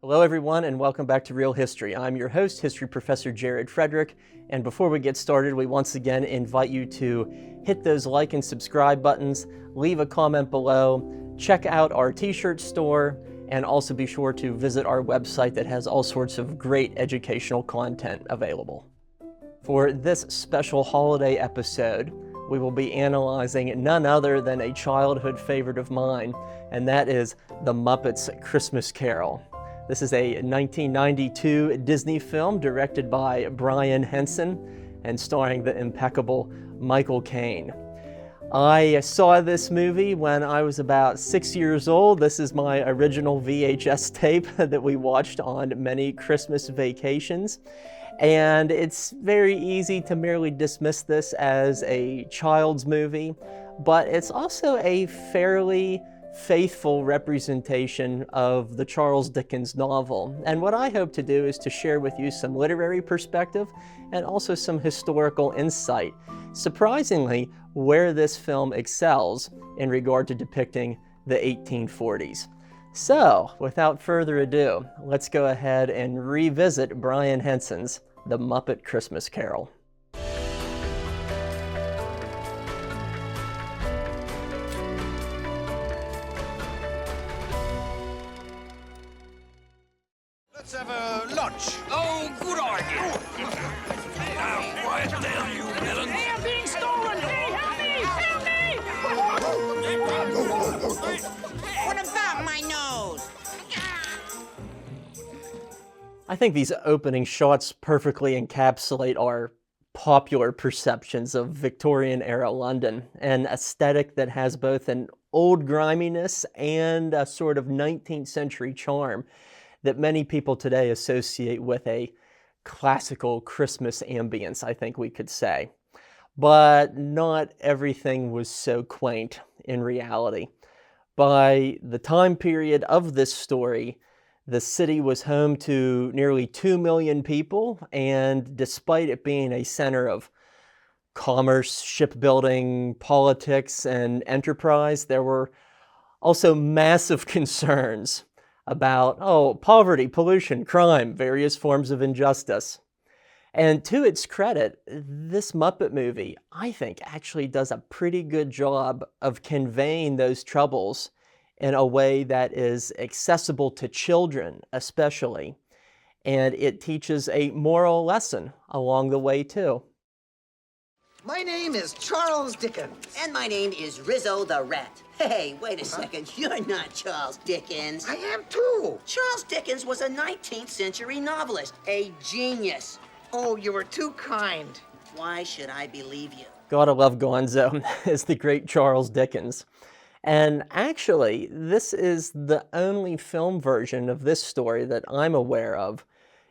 Hello everyone and welcome back to Real History. I'm your host, History Professor Jared Frederick, and before we get started, we once again invite you to hit those like and subscribe buttons, leave a comment below, check out our t-shirt store, and also be sure to visit our website that has all sorts of great educational content available. For this special holiday episode, we will be analyzing none other than a childhood favorite of mine, and that is The Muppet's Christmas Carol. This is a 1992 Disney film directed by Brian Henson and starring the impeccable Michael Caine. I saw this movie when I was about 6 years old. This is my original VHS tape that we watched on many Christmas vacations. And it's very easy to merely dismiss this as a child's movie, but it's also a fairly faithful representation of the Charles Dickens novel. And what I hope to do is to share with you some literary perspective and also some historical insight. Surprisingly, where this film excels in regard to depicting the 1840s. So, without further ado, let's go ahead and revisit Brian Henson's The Muppet Christmas Carol. Let's have a lunch. Oh, good idea. Now, quiet down, you villain. Hey, I'm being stolen! Hey, help me! Help me! What about my nose? I think these opening shots perfectly encapsulate our popular perceptions of Victorian-era London, an aesthetic that has both an old griminess and a sort of 19th century charm that many people today associate with a classical Christmas ambience, I think we could say. But not everything was so quaint in reality. By the time period of this story, the city was home to nearly 2 million people, and despite it being a center of commerce, shipbuilding, politics, and enterprise, there were also massive concerns about, poverty, pollution, crime, various forms of injustice. And to its credit, this Muppet movie, I think, actually does a pretty good job of conveying those troubles in a way that is accessible to children, especially. And it teaches a moral lesson along the way, too. My name is Charles Dickens. And my name is Rizzo the Rat. Hey, wait a second. You're not Charles Dickens. I am too. Charles Dickens was a 19th century novelist, a genius. Oh, you were too kind. Why should I believe you? Gotta love Gonzo as the great Charles Dickens. And actually, this is the only film version of this story that I'm aware of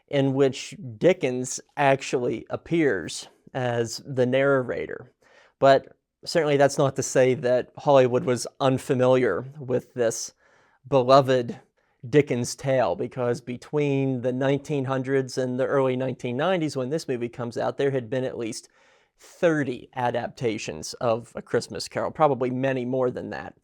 in which Dickens actually appears as the narrator. But certainly that's not to say that Hollywood was unfamiliar with this beloved Dickens tale, because between the 1900s and the early 1990s, when this movie comes out, there had been at least 30 adaptations of A Christmas Carol, probably many more than that.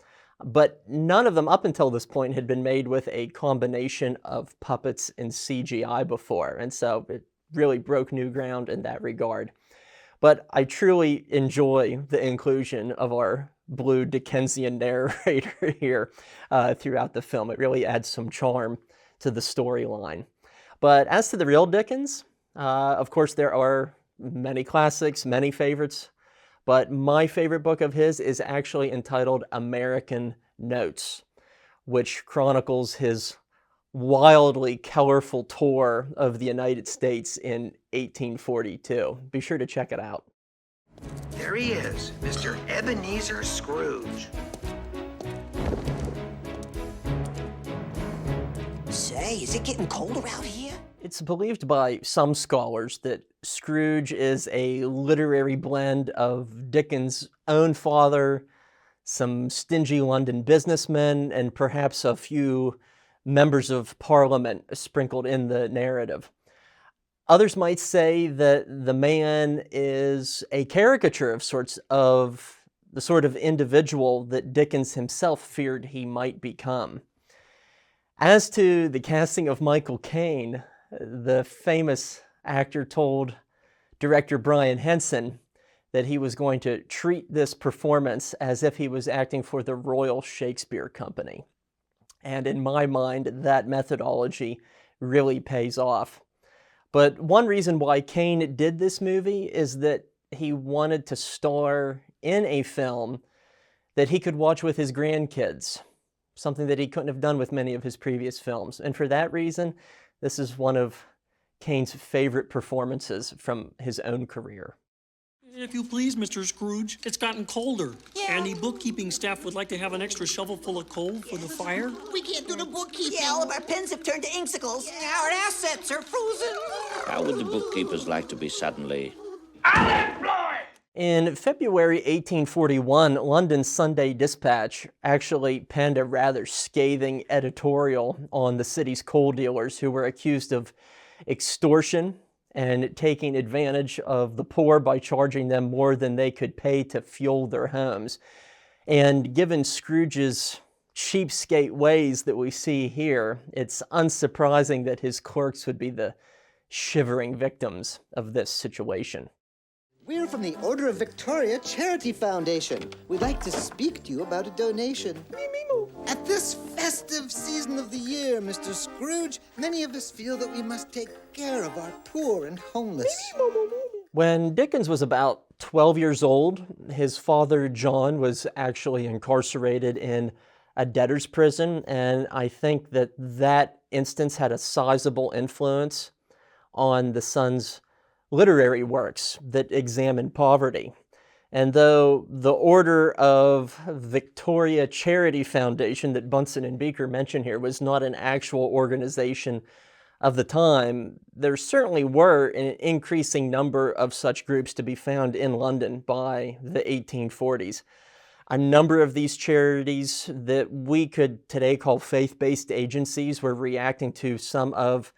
But none of them up until this point had been made with a combination of puppets and CGI before, and so it really broke new ground in that regard. But I truly enjoy the inclusion of our blue Dickensian narrator here throughout the film. It really adds some charm to the storyline. But as to the real Dickens, of course there are many classics, many favorites, but my favorite book of his is actually entitled American Notes, which chronicles his wildly colorful tour of the United States in 1842. Be sure to check it out. There he is, Mr. Ebenezer Scrooge. Say, is it getting colder out here? It's believed by some scholars that Scrooge is a literary blend of Dickens' own father, some stingy London businessmen, and perhaps a few members of Parliament sprinkled in the narrative. Others might say that the man is a caricature of sorts of the sort of individual that Dickens himself feared he might become. As to the casting of Michael Caine, the famous actor told director Brian Henson that he was going to treat this performance as if he was acting for the Royal Shakespeare Company. And in my mind, that methodology really pays off. But one reason why Caine did this movie is that he wanted to star in a film that he could watch with his grandkids, something that he couldn't have done with many of his previous films. And for that reason, this is one of Caine's favorite performances from his own career. If you please, Mr. Scrooge, it's gotten colder. Yeah. And the bookkeeping staff would like to have an extra shovel full of coal for the fire. We can't do the bookkeeping. Yeah, all of our pens have turned to inksicles. Yeah, our assets are frozen. How would the bookkeepers like to be suddenly Unemployed! In February 1841, London's Sunday Dispatch actually penned a rather scathing editorial on the city's coal dealers who were accused of extortion and taking advantage of the poor by charging them more than they could pay to fuel their homes. And given Scrooge's cheapskate ways that we see here, it's unsurprising that his clerks would be the shivering victims of this situation. We're from the Order of Victoria Charity Foundation. We'd like to speak to you about a donation. At this festive season of the year, Mr. Scrooge, many of us feel that we must take care of our poor and homeless. When Dickens was about 12 years old, his father, John, was actually incarcerated in a debtor's prison, and I think that that instance had a sizable influence on the son's literary works that examine poverty. And though the Order of Victoria Charity Foundation that Bunsen and Beaker mentioned here was not an actual organization of the time, there certainly were an increasing number of such groups to be found in London by the 1840s. A number of these charities that we could today call faith-based agencies were reacting to some of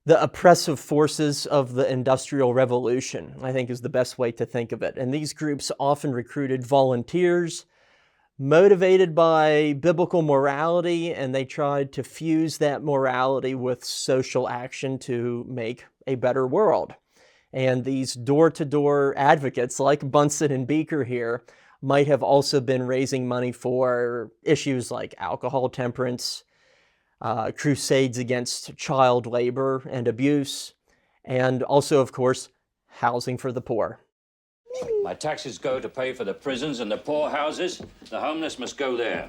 the oppressive forces of the Industrial Revolution, I think is the best way to think of it. And these groups often recruited volunteers motivated by biblical morality, and they tried to fuse that morality with social action to make a better world. And these door-to-door advocates like Bunsen and Beaker here might have also been raising money for issues like alcohol temperance, crusades against child labor and abuse, and also, of course, housing for the poor. My taxes go to pay for the prisons and the poorhouses. The homeless must go there.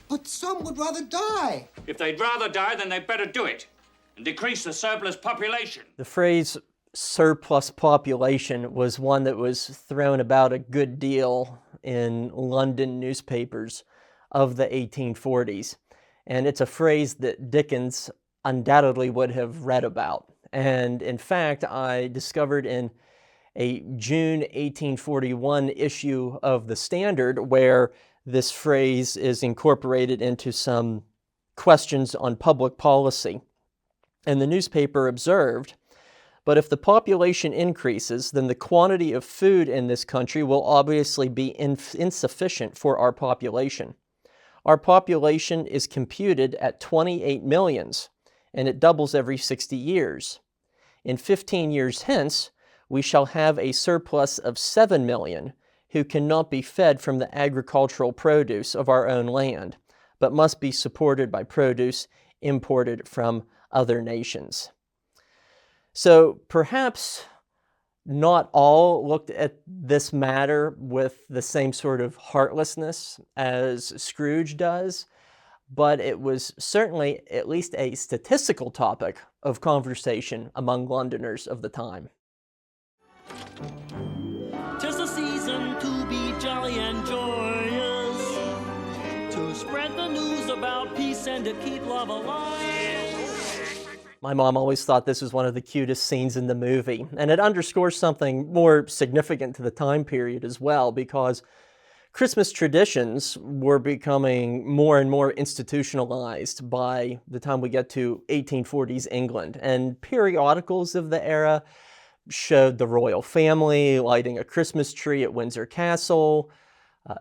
But some would rather die. If they'd rather die, then they'd better do it and decrease the surplus population. The phrase surplus population was one that was thrown about a good deal in London newspapers of the 1840s. And it's a phrase that Dickens undoubtedly would have read about. And in fact, I discovered in a June 1841 issue of The Standard where this phrase is incorporated into some questions on public policy. And the newspaper observed, but if the population increases, then the quantity of food in this country will obviously be insufficient for our population. Our population is computed at 28 millions, and it doubles every 60 years. In 15 years hence, we shall have a surplus of 7 million who cannot be fed from the agricultural produce of our own land, but must be supported by produce imported from other nations. So perhaps not all looked at this matter with the same sort of heartlessness as Scrooge does, but it was certainly at least a statistical topic of conversation among Londoners of the time. 'Tis the season to be jolly and joyous, to spread the news about peace and to keep love alive. My mom always thought this was one of the cutest scenes in the movie, and it underscores something more significant to the time period as well, because Christmas traditions were becoming more and more institutionalized by the time we get to 1840s England, and periodicals of the era showed the royal family lighting a Christmas tree at Windsor Castle,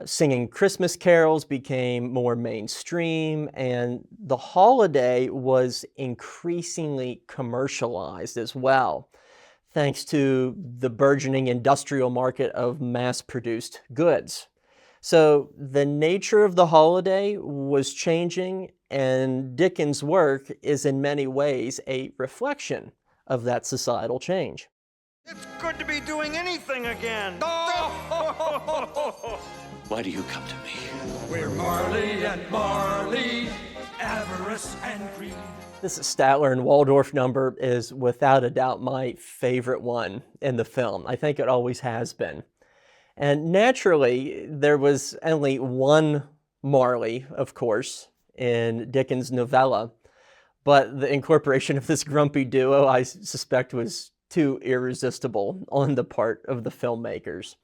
Singing Christmas carols became more mainstream, and the holiday was increasingly commercialized as well, thanks to the burgeoning industrial market of mass-produced goods. So the nature of the holiday was changing, and Dickens' work is in many ways a reflection of that societal change. It's good to be doing anything again. Why do you come to me? We're Marley and Marley, avarice and greed. This Statler and Waldorf number is without a doubt my favorite one in the film. I think it always has been. And naturally, there was only one Marley, of course, in Dickens' novella, but the incorporation of this grumpy duo, I suspect, was too irresistible on the part of the filmmakers.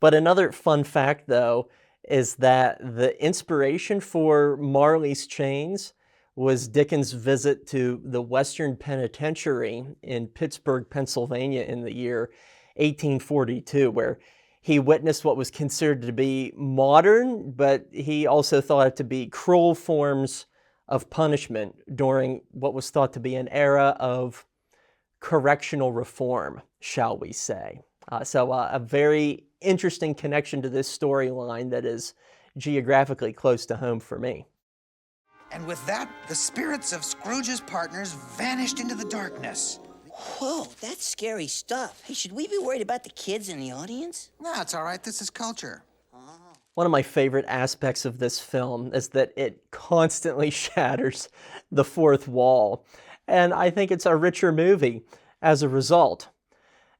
But another fun fact, though, is that the inspiration for Marley's Chains was Dickens' visit to the Western Penitentiary in Pittsburgh, Pennsylvania in the year 1842, where he witnessed what was considered to be modern, but he also thought it to be cruel forms of punishment during what was thought to be an era of correctional reform, shall we say. So a very interesting connection to this storyline that is geographically close to home for me. And with that, the spirits of Scrooge's partners vanished into the darkness. Whoa, that's scary stuff. Hey, should we be worried about the kids in the audience? No, it's all right. This is culture. One of my favorite aspects of this film is that it constantly shatters the fourth wall. And I think it's a richer movie as a result.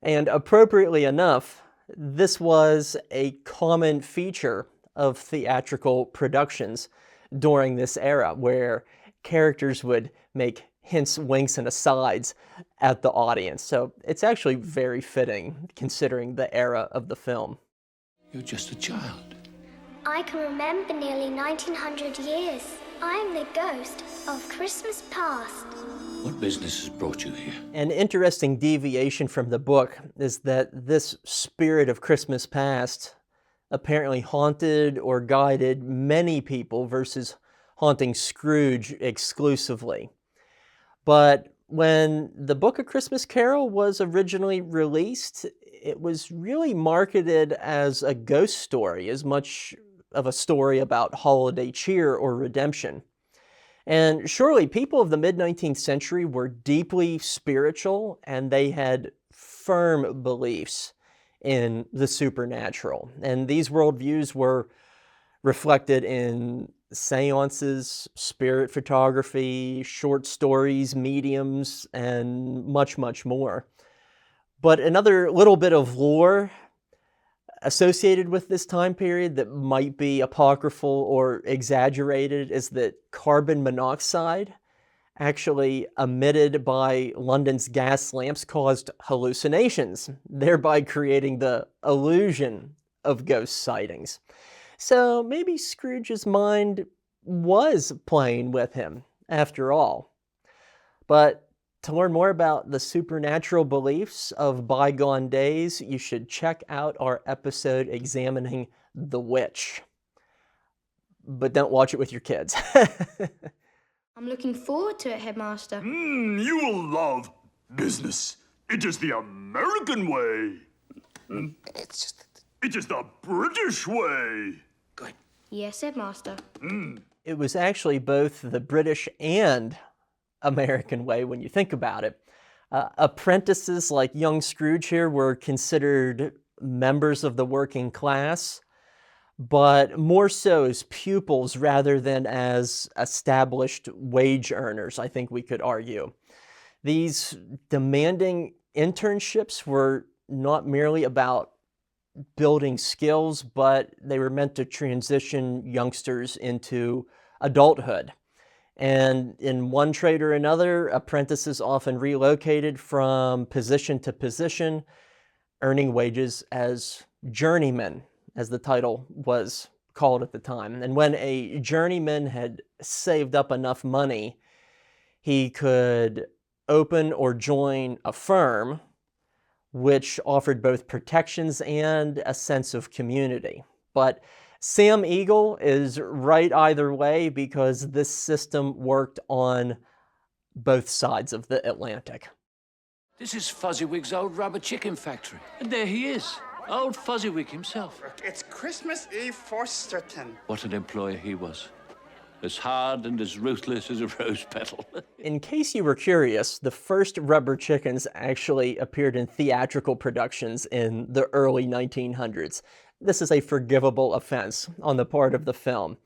And appropriately enough, this was a common feature of theatrical productions during this era, where characters would make hints, winks, and asides at the audience. So it's actually very fitting, considering the era of the film. You're just a child. I can remember nearly 1900 years. I'm the ghost of Christmas past. What business has brought you here? An interesting deviation from the book is that this spirit of Christmas past apparently haunted or guided many people versus haunting Scrooge exclusively. But when the Book of Christmas Carol was originally released, it was really marketed as a ghost story, as much of a story about holiday cheer or redemption. And surely people of the mid-19th century were deeply spiritual, and they had firm beliefs in the supernatural. And these worldviews were reflected in seances, spirit photography, short stories, mediums, and much, much more. But another little bit of lore associated with this time period that might be apocryphal or exaggerated is that carbon monoxide, actually emitted by London's gas lamps, caused hallucinations, thereby creating the illusion of ghost sightings. So maybe Scrooge's mind was playing with him, after all. But to learn more about the supernatural beliefs of bygone days, you should check out our episode examining The Witch. But don't watch it with your kids. I'm looking forward to it, Headmaster. You will love business. It is the American way. It's the British way. good. Yes, Headmaster. It was actually both the British and American way when you think about it. Apprentices like young Scrooge here were considered members of the working class, but more so as pupils rather than as established wage earners, I think we could argue. These demanding internships were not merely about building skills, but they were meant to transition youngsters into adulthood. And in one trade or another, apprentices often relocated from position to position, earning wages as journeymen, as the title was called at the time. And when a journeyman had saved up enough money, he could open or join a firm which offered both protections and a sense of community. But Sam Eagle is right either way because this system worked on both sides of the Atlantic. This is Fuzzy-Wig's old rubber chicken factory. And there he is, old Fuzzy-Wig himself. It's Christmas Eve for certain. What an employer he was. As hard and as ruthless as a rose petal. In case you were curious, the first rubber chickens actually appeared in theatrical productions in the early 1900s. This is a forgivable offense on the part of the film.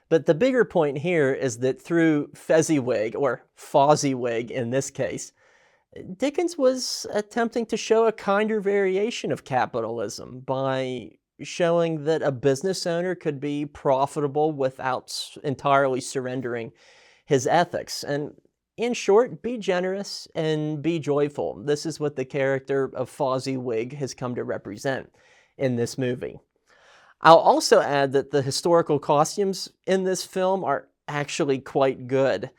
But the bigger point here is that through Fezziwig, or Fozziwig in this case, Dickens was attempting to show a kinder variation of capitalism by showing that a business owner could be profitable without entirely surrendering his ethics. And in short, be generous and be joyful. This is what the character of Fozziwig has come to represent in this movie. I'll also add that the historical costumes in this film are actually quite good.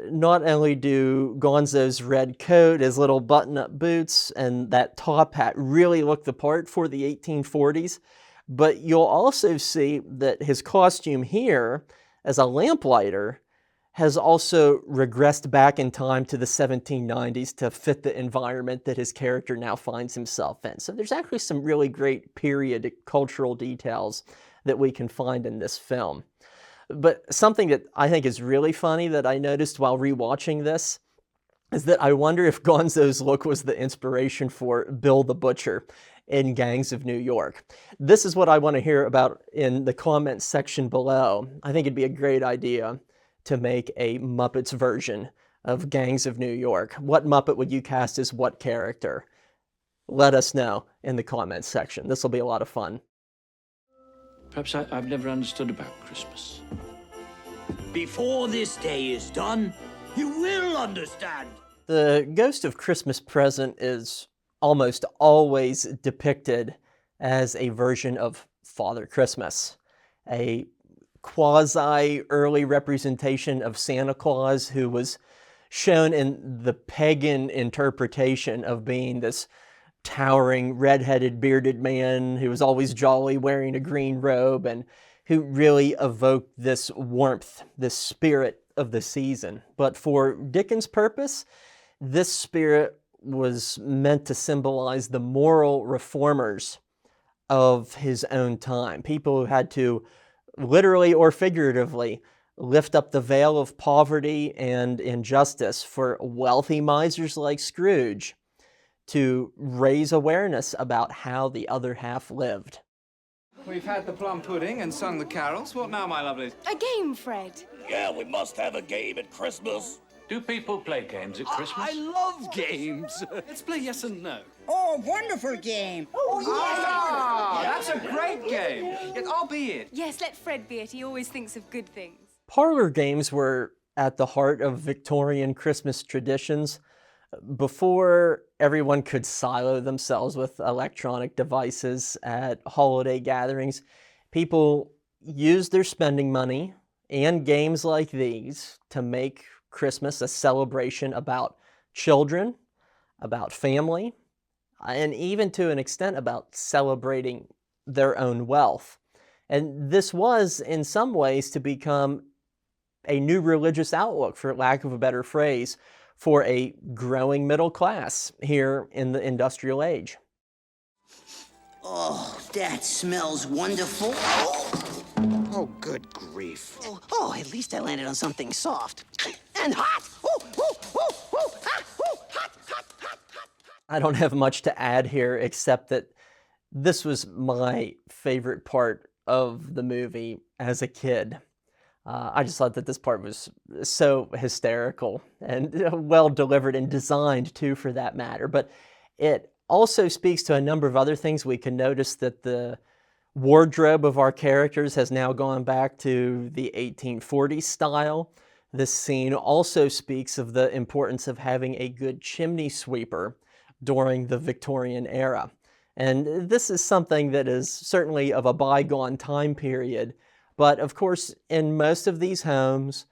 Not only do Gonzo's red coat, his little button-up boots, and that top hat really look the part for the 1840s, but you'll also see that his costume here, as a lamplighter, has also regressed back in time to the 1790s to fit the environment that his character now finds himself in. So there's actually some really great period cultural details that we can find in this film. But something that I think is really funny that I noticed while rewatching this is that I wonder if Gonzo's look was the inspiration for Bill the Butcher in Gangs of New York. This is what I want to hear about in the comments section below. I think it'd be a great idea to make a Muppets version of Gangs of New York. What Muppet would you cast as what character? Let us know in the comments section. This will be a lot of fun. Perhaps I've never understood about Christmas. Before this day is done, you will understand. The ghost of Christmas Present is almost always depicted as a version of Father Christmas, a quasi-early representation of Santa Claus who was shown in the pagan interpretation of being this towering, red-headed, bearded man who was always jolly, wearing a green robe, and who really evoked this warmth, this spirit of the season. But for Dickens' purpose, this spirit was meant to symbolize the moral reformers of his own time, people who had to literally or figuratively lift up the veil of poverty and injustice for wealthy misers like Scrooge to raise awareness about how the other half lived. We've had the plum pudding and sung the carols. What now, my lovelies? A game, Fred. Yeah, we must have a game at Christmas. Do people play games at Christmas? I love games. Let's play yes and no. Oh, wonderful game. That's a great game. Yes, I'll be it. Yes, let Fred be it. He always thinks of good things. Parlor games were at the heart of Victorian Christmas traditions. Before everyone could silo themselves with electronic devices at holiday gatherings, people used their spending money and games like these to make Christmas a celebration about children, about family, and even to an extent about celebrating their own wealth. And this was, in some ways, to become a new religious outlook, for lack of a better phrase, for a growing middle class here in the industrial age. Oh, that smells wonderful. Oh, good grief. Oh, at least I landed on something soft. And hot! Ooh, ooh, ooh, ooh, ah, ooh, hot, hot, hot, hot. I don't have much to add here except that this was my favorite part of the movie as a kid. I just thought that this part was so hysterical and well delivered and designed too, for that matter. But it also speaks to a number of other things. We can notice that the wardrobe of our characters has now gone back to the 1840s style. This scene also speaks of the importance of having a good chimney sweeper during the Victorian era. And this is something that is certainly of a bygone time period. But of course, in most of these homes,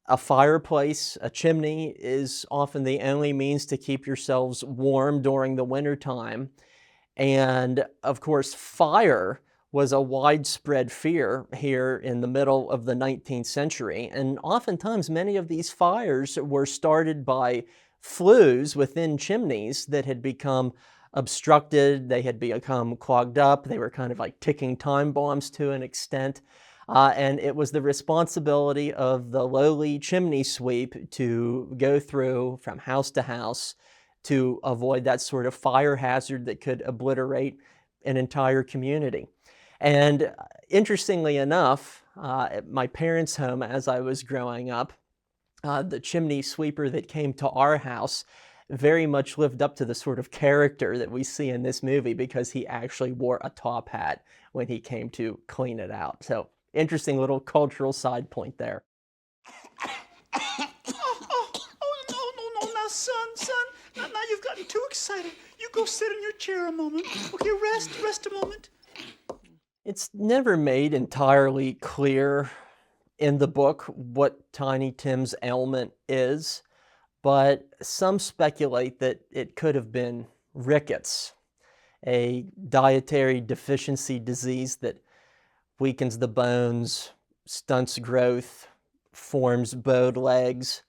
a fireplace, a chimney, is often the only means to keep yourselves warm during the winter time. And of course, fire was a widespread fear here in the middle of the 19th century. And oftentimes many of these fires were started by flues within chimneys that had become obstructed, they had become clogged up, they were kind of like ticking time bombs to an extent. And it was the responsibility of the lowly chimney sweep to go through from house to house to avoid that sort of fire hazard that could obliterate an entire community. And interestingly enough, at my parents' home as I was growing up, the chimney sweeper that came to our house very much lived up to the sort of character that we see in this movie because he actually wore a top hat when he came to clean it out. So interesting little cultural side point there. No, now, son, now you've gotten too excited. You go sit in your chair a moment. Okay, rest a moment. It's never made entirely clear in the book what Tiny Tim's ailment is, but some speculate that it could have been rickets, a dietary deficiency disease that weakens the bones, stunts growth, forms bowed legs.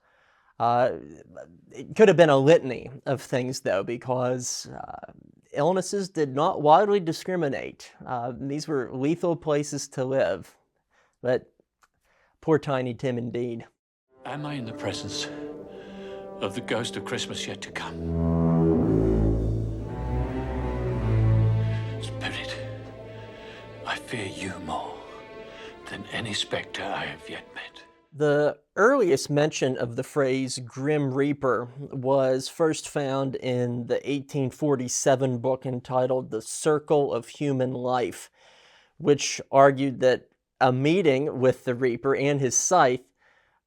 It could have been a litany of things, though, because illnesses did not widely discriminate. These were lethal places to live. But poor Tiny Tim indeed. Am I in the presence of the ghost of Christmas yet to come? Spirit, I fear you more than any spectre I have yet met. The earliest mention of the phrase Grim Reaper was first found in the 1847 book entitled The Circle of Human Life, which argued that a meeting with the Reaper and his scythe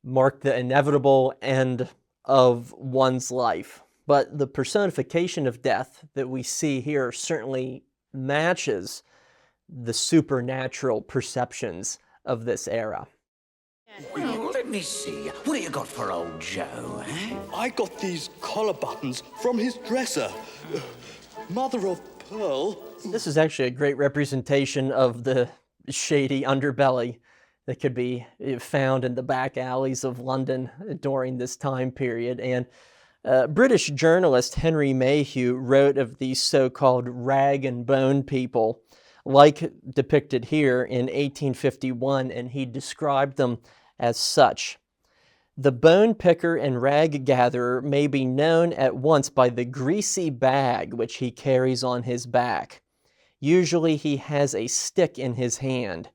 marked the inevitable end of one's life. But the personification of death that we see here certainly matches the supernatural perceptions of this era. Well, let me see. What do you got for old Joe, eh? I got these collar buttons from his dresser. Mother of pearl. This is actually a great representation of the shady underbelly that could be found in the back alleys of London during this time period. And British journalist Henry Mayhew wrote of these so-called rag and bone people, like depicted here in 1851, and he described them as such. The bone picker and rag gatherer may be known at once by the greasy bag which he carries on his back. Usually he has a stick in his hand,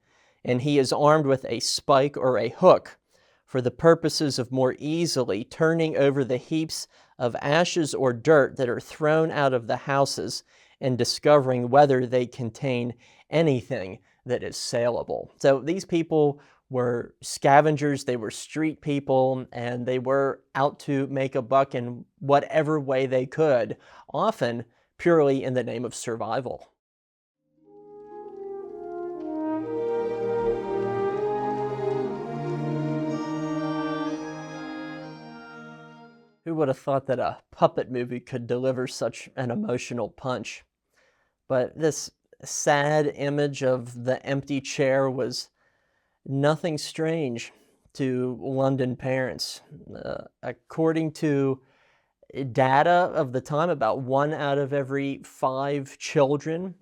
and he is armed with a spike or a hook for the purposes of more easily turning over the heaps of ashes or dirt that are thrown out of the houses and discovering whether they contain anything that is saleable. So these people were scavengers, they were street people, and they were out to make a buck in whatever way they could, often purely in the name of survival. Who would have thought that a puppet movie could deliver such an emotional punch? But this sad image of the empty chair was nothing strange to London parents. According to data of the time, about 1 out of every 5 children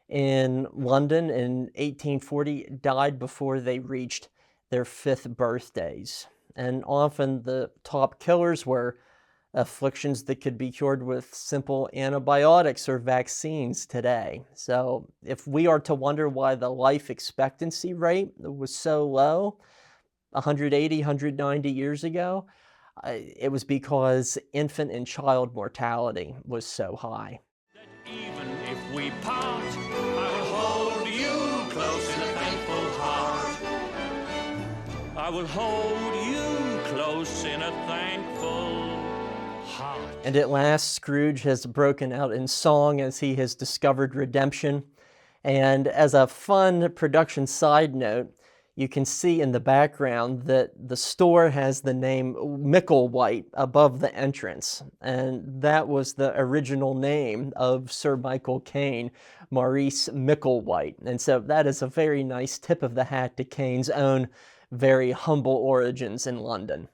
in London in 1840 died before they reached their 5th birthdays. And often the top killers were afflictions that could be cured with simple antibiotics or vaccines today. So if we are to wonder why the life expectancy rate was so low 180, 190 years ago, it was because infant and child mortality was so high. Even if we part, I will hold you close in a thankful heart. I will hold you close in a thankful heart. And at last, Scrooge has broken out in song as he has discovered redemption. And as a fun production side note, you can see in the background that the store has the name Micklewhite above the entrance, and that was the original name of Sir Michael Caine, Maurice Micklewhite. And so that is a very nice tip of the hat to Caine's own very humble origins in London.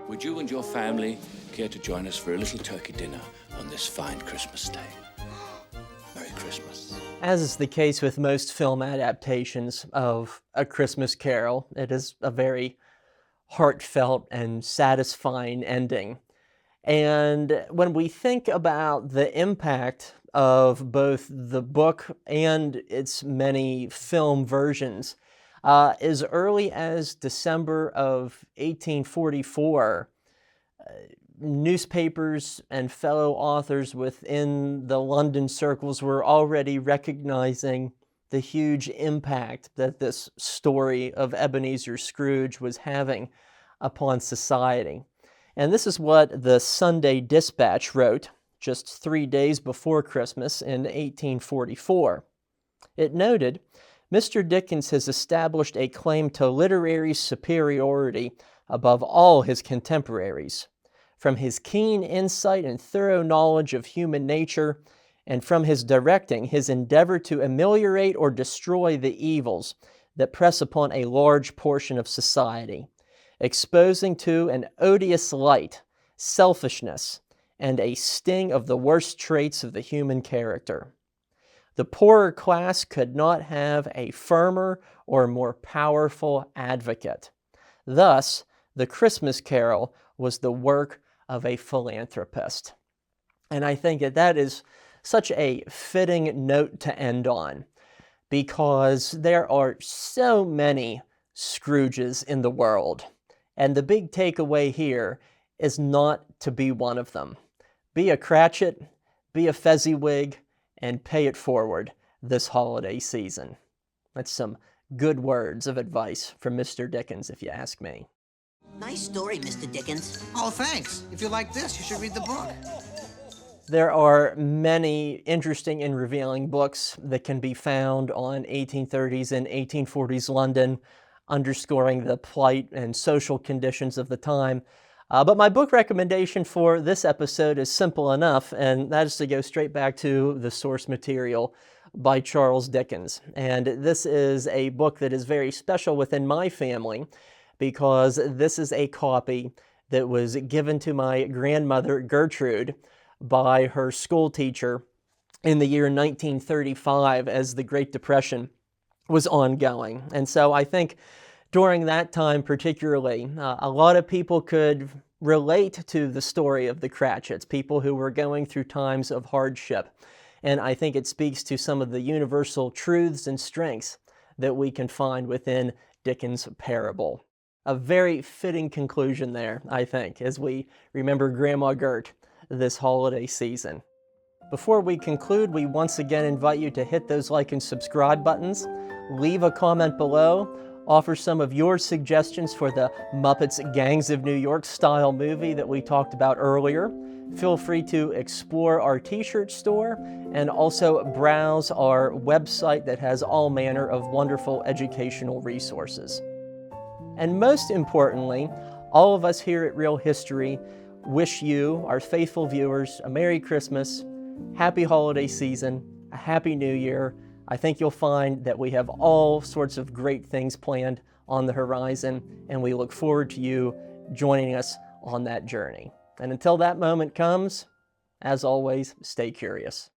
Would you and your family care to join us for a little turkey dinner on this fine Christmas day? Merry Christmas. As is the case with most film adaptations of A Christmas Carol, it is a very heartfelt and satisfying ending. And when we think about the impact of both the book and its many film versions, as early as December of 1844, newspapers and fellow authors within the London circles were already recognizing the huge impact that this story of Ebenezer Scrooge was having upon society. And this is what the Sunday Dispatch wrote just 3 days before Christmas in 1844. It noted, Mr. Dickens has established a claim to literary superiority above all his contemporaries. From his keen insight and thorough knowledge of human nature, and from his directing his endeavor to ameliorate or destroy the evils that press upon a large portion of society, exposing to an odious light selfishness and a sting of the worst traits of the human character. The poorer class could not have a firmer or more powerful advocate. Thus, the Christmas Carol was the work of a philanthropist. And I think that is such a fitting note to end on, because there are so many Scrooges in the world. And the big takeaway here is not to be one of them. Be a Cratchet, be a Fezziwig, and pay it forward this holiday season. That's some good words of advice from Mr. Dickens, if you ask me. Nice story, Mr. Dickens. Oh, thanks. If you like this, you should read the book. There are many interesting and revealing books that can be found on 1830s and 1840s London, underscoring the plight and social conditions of the time. But my book recommendation for this episode is simple enough, and that is to go straight back to the source material by Charles Dickens. And this is a book that is very special within my family, because this is a copy that was given to my grandmother, Gertrude, by her school teacher in the year 1935 as the Great Depression was ongoing. And so I think during that time particularly, a lot of people could relate to the story of the Cratchits, people who were going through times of hardship. And I think it speaks to some of the universal truths and strengths that we can find within Dickens' parable. A very fitting conclusion there, I think, as we remember Grandma Gert this holiday season. Before we conclude, we once again invite you to hit those like and subscribe buttons, leave a comment below, offer some of your suggestions for the Muppets Gangs of New York style movie that we talked about earlier. Feel free to explore our t-shirt store and also browse our website that has all manner of wonderful educational resources. And most importantly, all of us here at Real History wish you, our faithful viewers, a Merry Christmas, Happy Holiday Season, a Happy New Year. I think you'll find that we have all sorts of great things planned on the horizon, and we look forward to you joining us on that journey. And until that moment comes, as always, stay curious.